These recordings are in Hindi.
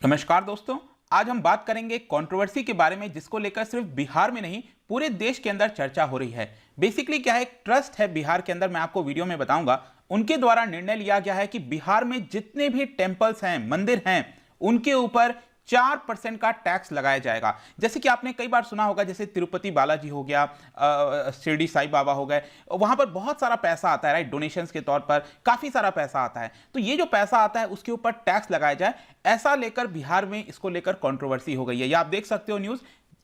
नमस्कार दोस्तों, आज हम बात करेंगे कंट्रोवर्सी के बारे में जिसको लेकर सिर्फ बिहार में नहीं पूरे देश के अंदर चर्चा हो रही है। बेसिकली क्या है, एक ट्रस्ट है बिहार के अंदर, मैं आपको वीडियो में बताऊंगा। उनके द्वारा निर्णय लिया गया है कि बिहार में जितने भी टेम्पल्स हैं, मंदिर हैं, उनके ऊपर 4% का टैक्स लगाया जाएगा। जैसे कि आपने कई बार सुना होगा, जैसे तिरुपति बालाजी हो गया, शिरडी साईं बाबा हो गए, वहां पर बहुत सारा पैसा आता है, राइट, डोनेशंस के तौर पर काफी सारा पैसा आता है। तो ये जो पैसा आता है उसके ऊपर टैक्स लगाया जाए, ऐसा लेकर बिहार में इसको लेकर कंट्रोवर्सी हो गई है। ये आप देख सकते हो news,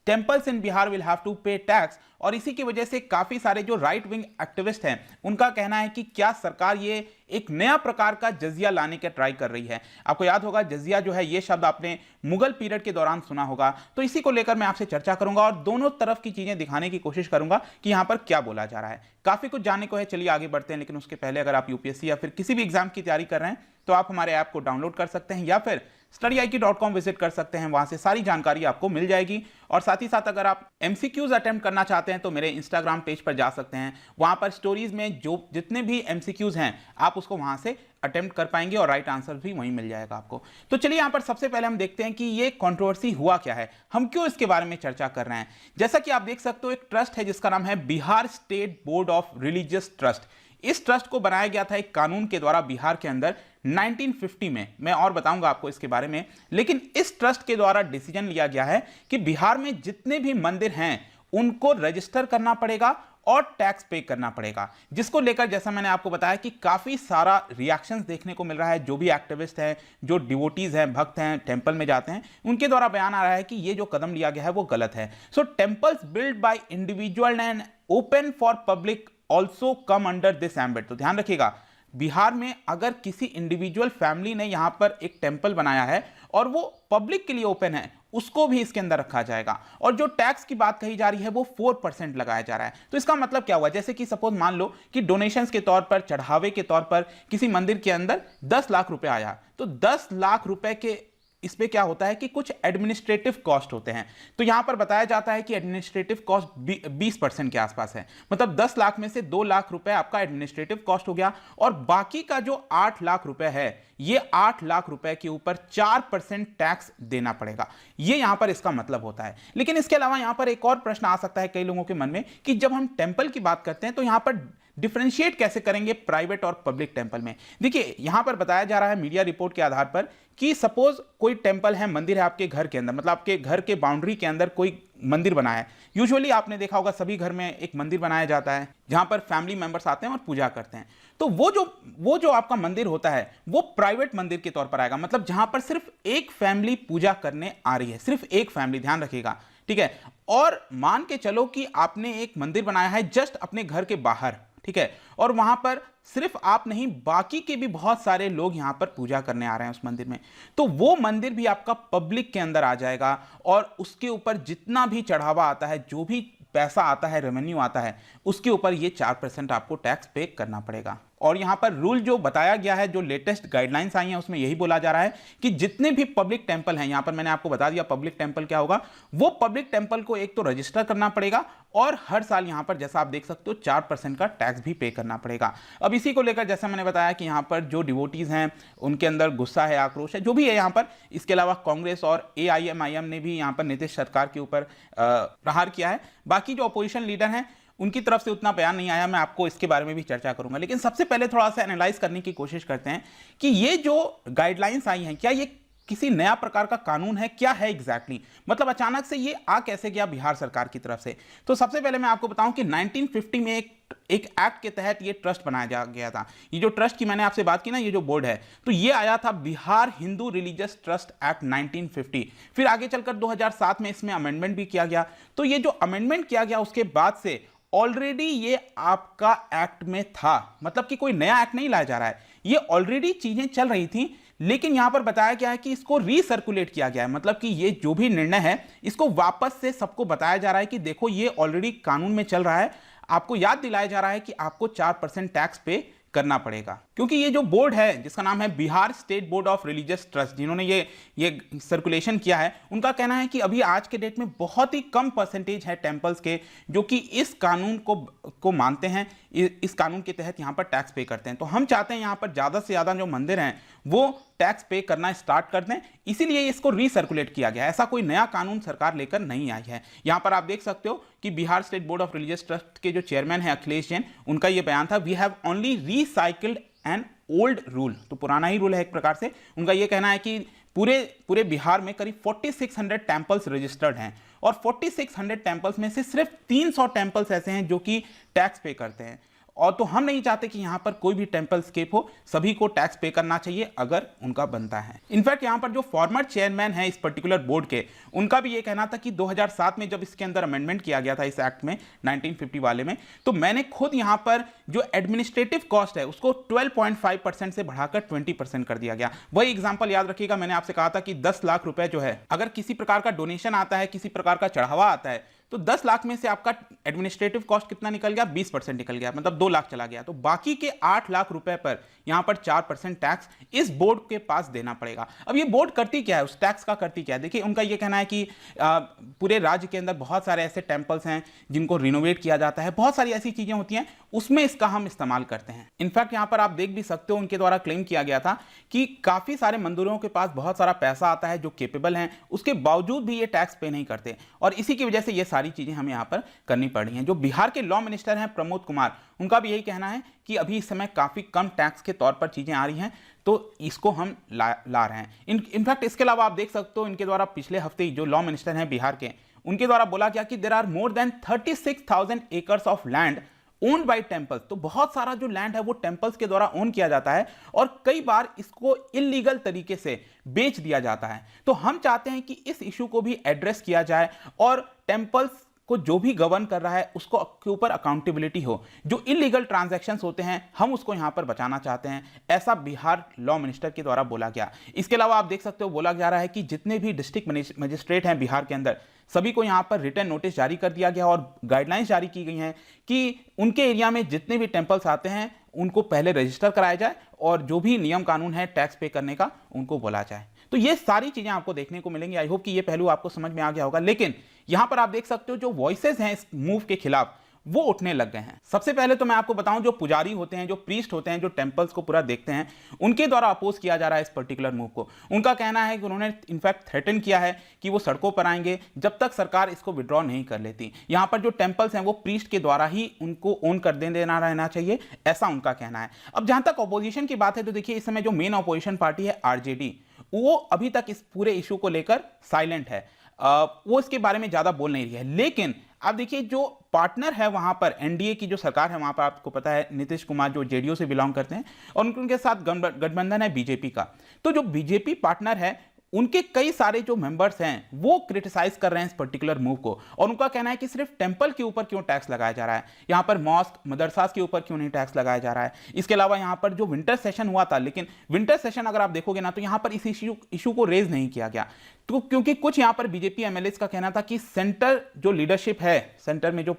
temples in Bihar will have to pay tax. और इसी की वजह से काफी सारे जो राइट विंग एक्टिविस्ट हैं उनका कहना है कि क्या सरकार ये एक नया प्रकार का जजिया लाने का ट्राई कर रही है। आपको याद होगा जजिया जो है, ये शब्द आपने मुगल पीरियड के दौरान सुना होगा। तो इसी को लेकर मैं आपसे चर्चा करूंगा और दोनों तरफ की चीजें दिखाने की कोशिश करूंगा कि यहां पर क्या बोला जा रहा है। काफी कुछ जानने को है, चलिए आगे बढ़ते हैं। लेकिन उसके पहले अगर आप यूपीएससी या फिर किसी भी एग्जाम की तैयारी कर रहे हैं तो आप हमारे ऐप को डाउनलोड कर सकते हैं या फिर studyIQ.com विजिट कर सकते हैं, वहां से सारी जानकारी आपको मिल जाएगी। और साथ ही साथ अगर आप एमसीक्यूज अटेम्प्ट करना चाहते हैं तो मेरे इंस्टाग्राम पेज पर जा सकते हैं, वहां पर स्टोरीज में जो जितने भी एमसीक्यूज हैं आप उसको वहां से अटेम्प्ट कर पाएंगे और राइट आंसर भी वहीं मिल जाएगा आपको। तो चलिए यहां पर सबसे पहले हम देखते हैं कि ये कंट्रोवर्सी हुआ क्या है, हम क्यों इसके बारे में चर्चा कर रहे हैं। जैसा कि आप देख सकते हो, एक ट्रस्ट है जिसका नाम है Bihar state board of religious trust. इस ट्रस्ट को बनाया गया था एक कानून के द्वारा बिहार के अंदर 1950 में। मैं और बताऊंगा आपको इसके बारे में। लेकिन इस ट्रस्ट के द्वारा डिसीजन लिया गया है कि बिहार में जितने भी मंदिर हैं उनको रजिस्टर करना पड़ेगा और टैक्स पे करना पड़ेगा, जिसको लेकर जैसा मैंने आपको बताया कि काफी सारा रिएक्शंस देखने को मिल रहा है। जो भी एक्टिविस्ट हैं, जो डिवोटीज हैं, भक्त हैं, टेंपल में जाते हैं, उनके द्वारा बयान आ रहा है कि ये जो कदम लिया गया है वो गलत है। So temples build by individual and open for public also come under this ambit. तो ध्यान रखिएगा, बिहार में अगर किसी इंडिविजुअल फैमिली ने यहां पर एक टेंपल बनाया है और वो पब्लिक के लिए ओपन है, उसको भी इसके अंदर रखा जाएगा। और जो टैक्स की बात कही जा रही है वो 4% लगाया जा रहा है। तो इसका मतलब क्या हुआ, जैसे कि सपोज मान लो कि डोनेशंस के तौर पर, चढ़ावे के तौर पर किसी मंदिर के अंदर 10 लाख रुपए आया, तो 10 लाख रुपए के इस पे क्या होता है कि कुछ एडमिनिस्ट्रेटिव कॉस्ट होते हैं। तो यहां पर बताया जाता है कि एडमिनिस्ट्रेटिव कॉस्ट 20% के आसपास है। मतलब 10 लाख में से 2 लाख रुपए आपका एडमिनिस्ट्रेटिव कॉस्ट हो गया और बाकी का जो 8 लाख रुपए है, ये 8 लाख रुपए के ऊपर 4% टैक्स देना पड़ेगा। ये यहां पर इसका मतलब होता है। लेकिन इसके अलावा यहां पर एक और प्रश्न आ सकता है कई लोगों के मन में कि जब हम टेंपल की बात करते हैं तो यहां पर डिफरेंशिएट कैसे करेंगे प्राइवेट और पब्लिक टेंपल में। देखिए यहां पर बताया जा रहा है मीडिया रिपोर्ट के आधार पर कि सपोज कोई टेंपल है, मंदिर है आपके घर के अंदर, मतलब आपके घर के बाउंड्री के अंदर कोई मंदिर बना है। यूजुअली आपने देखा होगा सभी घर में एक मंदिर बनाया जाता है जहां पर फैमिली मेंबर्स आते हैं और पूजा करते हैं। तो वो जो आपका मंदिर होता है वो प्राइवेट मंदिर के तौर पर आएगा। मतलब जहां पर सिर्फ एक फैमिली पूजा करने आ रही है, सिर्फ एक फैमिली, ध्यान रखिएगा, ठीक है। और मान के चलो कि आपने एक मंदिर बनाया है जस्ट अपने घर के बाहर, ठीक है, और वहां पर सिर्फ आप नहीं, बाकी के भी बहुत सारे लोग यहां पर पूजा करने आ रहे हैं उस मंदिर में, तो वो मंदिर भी आपका पब्लिक के अंदर आ जाएगा और उसके ऊपर जितना भी चढ़ावा आता है, जो भी पैसा आता है, रेवेन्यू आता है, उसके ऊपर ये 4% आपको टैक्स पे करना पड़ेगा। और यहां पर रूल जो बताया गया है, जो लेटेस्ट गाइडलाइंस आई हैं, उसमें यही बोला जा रहा है कि जितने भी पब्लिक टेंपल हैं, यहां पर मैंने आपको बता दिया पब्लिक टेंपल क्या होगा, वो पब्लिक टेंपल को एक तो रजिस्टर करना पड़ेगा और हर साल यहां पर जैसा आप देख सकते हो 4% का टैक्स भी पे करना पड़ेगा। अब इसी को लेकर जैसा मैंने बताया कि यहां पर जो डिवोटीज हैं उनके अंदर गुस्सा है, आक्रोश है, जो भी है यहां पर। इसके अलावा कांग्रेस और AIMIM ने भी यहां पर नीतीश सरकार के ऊपर प्रहार किया है। बाकी जो अपोजिशन लीडर हैं उनकी तरफ से उतना बयान नहीं आया, मैं आपको इसके बारे में भी चर्चा करूंगा। लेकिन सबसे पहले थोड़ा सा एनालाइज करने की कोशिश करते हैं कि ये जो गाइडलाइंस आई हैं, क्या ये किसी नया प्रकार का कानून है, क्या है एग्जैक्टली मतलब अचानक से ये आ कैसे गया बिहार सरकार की तरफ से। तो सबसे पहले मैं आपको बताऊं कि 1950 में एक एक्ट के तहत ये ट्रस्ट बनाया गया था। ये जो ट्रस्ट की मैंने आपसे बात की ना, ये जो बोर्ड है, तो ये आया था Bihar Hindu religious trust act 1950। फिर आगे चलकर 2007 में इसमें अमेंडमेंट भी किया गया। तो ये जो अमेंडमेंट किया गया उसके बाद से ऑलरेडी ये आपका एक्ट में था, मतलब कि कोई नया एक्ट नहीं लाया जा रहा है, ये ऑलरेडी चीजें चल रही थी। लेकिन यहां पर बताया गया है कि इसको रीसर्कुलेट किया गया है, मतलब कि ये जो भी निर्णय है इसको वापस से सबको बताया जा रहा है कि देखो ये ऑलरेडी कानून में चल रहा है। आपको याद दिलाया जा रहा है कि आपको 4% टैक्स पे करना पड़ेगा, क्योंकि ये जो बोर्ड है जिसका नाम है Bihar state board of religious trust, जिन्होंने ये सर्कुलेशन किया है, उनका कहना है कि अभी आज के डेट में बहुत ही कम परसेंटेज है टेम्पल्स के जो कि इस कानून को मानते हैं, इस कानून के तहत यहाँ पर टैक्स पे करते हैं। तो हम चाहते हैं यहाँ पर ज़्यादा से ज़्यादा जो मंदिर हैं वो टैक्स पे करना स्टार्ट कर दें, इसीलिए इसको रीसर्कुलेट किया गया है। ऐसा कोई नया कानून सरकार लेकर नहीं आई है। यहाँ पर आप देख सकते हो कि Bihar state board of religious trust के जो चेयरमैन है अखिलेश जैन, उनका ये बयान था, we have only recycled an old rule. तो पुराना ही रूल है एक प्रकार से। उनका ये कहना है कि पूरे बिहार में करीब 4600 टेम्पल्स रजिस्टर्ड हैं और 4600 टेम्पल्स में से सिर्फ 300 टेम्पल्स ऐसे हैं जो कि टैक्स पे करते हैं। और तो हम नहीं चाहते कि यहां पर कोई भी टेम्पल स्केप हो, सभी को टैक्स पे करना चाहिए अगर उनका बनता है। इनफैक्ट यहां पर जो फॉर्मर चेयरमैन है इस पर्टिकुलर बोर्ड के, उनका भी ये कहना था कि 2007 में जब इसके अंदर अमेंडमेंट किया गया था इस एक्ट में 1950 वाले में, तो मैंने खुद यहां पर जो एडमिनिस्ट्रेटिव कॉस्ट है उसको 12.5% से बढ़ाकर 20% कर दिया गया। वही एग्जाम्पल याद रखिएगा, मैंने आपसे कहा था कि 10 लाख रुपए जो है, अगर किसी प्रकार का डोनेशन आता है, किसी प्रकार का चढ़ावा आता है, तो 10 लाख में से आपका एडमिनिस्ट्रेटिव कॉस्ट कितना निकल गया? 20% निकल गया, मतलब 2 लाख चला गया। तो बाकी के 8 लाख रुपए पर यहां पर 4% टैक्स इस बोर्ड के पास देना पड़ेगा। अब ये बोर्ड करती क्या है, उस टैक्स का करती क्या है? देखिए, उनका ये कहना है कि पूरे राज्य के अंदर बहुत सारे ऐसे टेम्पल्स हैं जिनको रिनोवेट किया जाता है, बहुत सारी ऐसी चीजें होती हैं, उसमें इसका हम इस्तेमाल करते हैं। इनफैक्ट यहां पर आप देख भी सकते हो, उनके द्वारा क्लेम किया गया था कि काफी सारे मंदिरों के पास बहुत सारा पैसा आता है जो केपेबल हैं, उसके बावजूद भी ये टैक्स पे नहीं करते, और इसी की वजह से ये सारी चीजें हमें यहां पर करनी पड़ रही हैं। जो बिहार के लॉ मिनिस्टर हैं प्रमोद कुमार, उनका भी यही कहना है कि अभी इस समय काफी कम टैक्स के तौर पर चीजें आ रही हैं, तो इसको हम ला रहे हैं। इनफैक्ट इसके अलावा आप देख सकते हो, इनके द्वारा पिछले हफ्ते जो लॉ मिनिस्टर हैं बिहार के, उनके द्वारा बोला गया कि there are more than 36,000 acres of land owned by temples. तो बहुत सारा जो लैंड है वो टेम्पल्स के द्वारा ओन किया जाता है और कई बार इसको इलीगल तरीके से बेच दिया जाता है। तो हम चाहते हैं कि इस इशू को भी एड्रेस किया जाए और टेम्पल्स को जो भी गवर्न कर रहा है उसको के ऊपर अकाउंटेबिलिटी हो। जो इलीगल ट्रांजैक्शंस होते हैं हम उसको यहां पर बचाना चाहते हैं, ऐसा बिहार लॉ मिनिस्टर के द्वारा बोला गया। इसके अलावा आप देख सकते हो, बोला जा रहा है कि जितने भी डिस्ट्रिक्ट मजिस्ट्रेट हैं बिहार के अंदर, सभी को यहां पर रिटर्न नोटिस जारी कर दिया गया और गाइडलाइंस जारी की गई हैं कि उनके एरिया में जितने भी टेम्पल्स आते हैं उनको पहले रजिस्टर कराया जाए और जो भी नियम कानून है टैक्स पे करने का उनको बोला जाए। तो ये सारी चीजें आपको देखने को मिलेंगी। आई होप कि ये पहलू आपको समझ में आ गया होगा। लेकिन यहां पर आप देख सकते हो जो वॉइसेस हैं इस मूव के खिलाफ वो उठने लग गए हैं। सबसे पहले तो मैं आपको बताऊं, जो पुजारी होते हैं, जो प्रीस्ट होते हैं, जो टेम्पल्स को पूरा देखते हैं, उनके द्वारा अपोज किया जा रहा है इस पर्टिकुलर मूव को। उनका कहना है कि उन्होंने इनफैक्ट थ्रेटन किया है कि वो सड़कों पर आएंगे जब तक सरकार इसको विड्रॉ नहीं कर लेती। यहां पर जो टेम्पल्स हैं वो प्रीस्ट के द्वारा ही उनको ओन कर देना रहना चाहिए, ऐसा उनका कहना है। अब जहां तक अपोजिशन की बात है, तो देखिए इस समय जो मेन अपोजिशन पार्टी है आरजेडी, वो अभी तक इस पूरे इशू को लेकर साइलेंट है। वो इसके बारे में ज्यादा बोल नहीं रही है। लेकिन आप देखिए जो पार्टनर है वहां पर, एनडीए की जो सरकार है वहां पर, आपको पता है नीतीश कुमार जो जेडीयू से बिलोंग करते हैं और उनके साथ गठबंधन है बीजेपी का। तो जो बीजेपी पार्टनर है उनके कई सारे जो मेंबर्स हैं वो क्रिटिसाइज कर रहे हैं इस पर्टिकुलर मूव को और उनका कहना है कि सिर्फ टेंपल के ऊपर क्यों टैक्स लगाया जा रहा है, यहां पर मॉस्क मदरसास के ऊपर क्यों नहीं टैक्स लगाया जा रहा है। इसके अलावा यहां पर जो विंटर सेशन हुआ था, लेकिन विंटर सेशन अगर आप देखोगे ना तो यहां पर इस इशू को रेज नहीं किया गया, तो क्योंकि कुछ यहां पर बीजेपी एमएलए का कहना था कि सेंटर जो लीडरशिप है, सेंटर में जो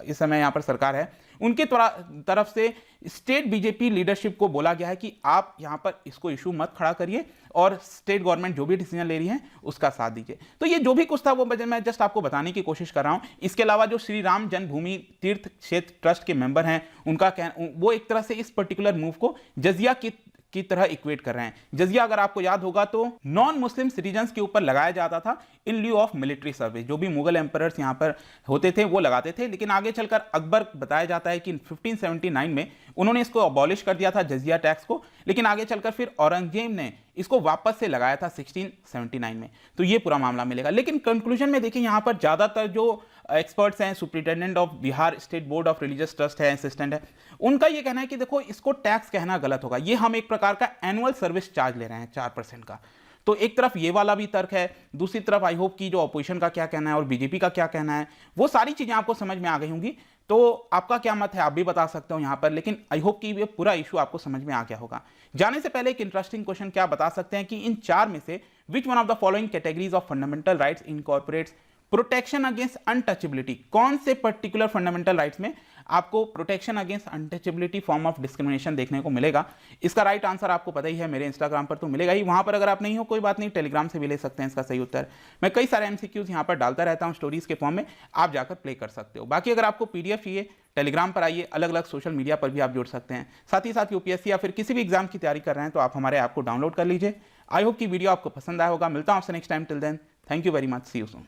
इस समय यहां पर सरकार है, उनके तरफ से स्टेट बीजेपी लीडरशिप को बोला गया है कि आप यहां पर इसको इशू मत खड़ा करिए और स्टेट गवर्नमेंट जो भी डिसीजन ले रही है उसका साथ दीजिए। तो ये जो भी कुछ था वो मैं जस्ट आपको बताने की कोशिश कर रहा हूं। इसके अलावा जो श्री राम जन्मभूमि तीर्थ क्षेत्र ट्रस्ट के मेंबर हैं, उनका वो एक तरह से इस पर्टिकुलर मूव को जजिया की तरह इक्वेट कर रहे हैं। जजिया अगर आपको याद होगा तो नॉन मुस्लिम सिटीजन्स के ऊपर लगाया जाता था इन ल्यू ऑफ मिलिट्री सर्विस। जो भी मुगल एम्परर्स यहां पर होते थे वो लगाते थे, लेकिन आगे चलकर अकबर बताया जाता है कि 1579 में उन्होंने इसको अबॉलिश कर दिया था जजिया टैक्स को, लेकिन आगे चलकर फिर औरंगजेब ने इसको वापस से लगाया था 1679 में। तो ये पूरा मामला मिलेगा। लेकिन कंक्लूजन में देखिए यहां पर ज्यादातर जो एक्सपर्ट्स हैं, superintendent of Bihar state board of religious trust है, असिस्टेंट है, उनका ये कहना है कि देखो इसको टैक्स कहना गलत होगा, ये हम एक प्रकार का एनुअल सर्विस चार्ज ले रहे हैं 4% का। तो एक तरफ ये वाला भी तर्क है, दूसरी तरफ आई होप कि जो अपोजिशन का क्या कहना है और बीजेपी का क्या कहना है, वो सारी चीजें आपको समझ में आ गई होंगी। तो आपका क्या मत है आप भी बता सकते हो यहां पर, लेकिन आई होप कि ये पूरा इशू आपको समझ में आ गया होगा। जाने से पहले एक इंटरेस्टिंग क्वेश्चन क्या बता सकते हैं कि इन चार में से which one of the following categories of fundamental rights incorporates protection against untouchability, कौन से पर्टिकुलर फंडामेंटल राइट्स में आपको protection against untouchability form of discrimination देखने को मिलेगा। इसका राइट आंसर आपको पता ही है, मेरे इंस्टाग्राम पर तो मिलेगा ही, वहां पर अगर आप नहीं हो कोई बात नहीं, टेलीग्राम से भी ले सकते हैं इसका सही उत्तर। मैं कई सारे एमसीक्यूज यहाँ पर डालता रहता हूँ स्टोरीज के फॉर्म में, आप जाकर प्ले कर सकते हो। बाकी अगर आपको पीडीएफ चाहिए, टेलीग्राम पर आइए, अलग अलग सोशल मीडिया पर भी आप जुड़ सकते हैं। साथ ही साथ यूपीएससी या फिर किसी भी एग्जाम की तैयारी कर रहे हैं तो आप हमारे ऐप को डाउनलोड कर लीजिए। आई होप कि वीडियो आपको पसंद आया होगा। मिलता हूं आपसे next time, till then thank you very much, see you soon.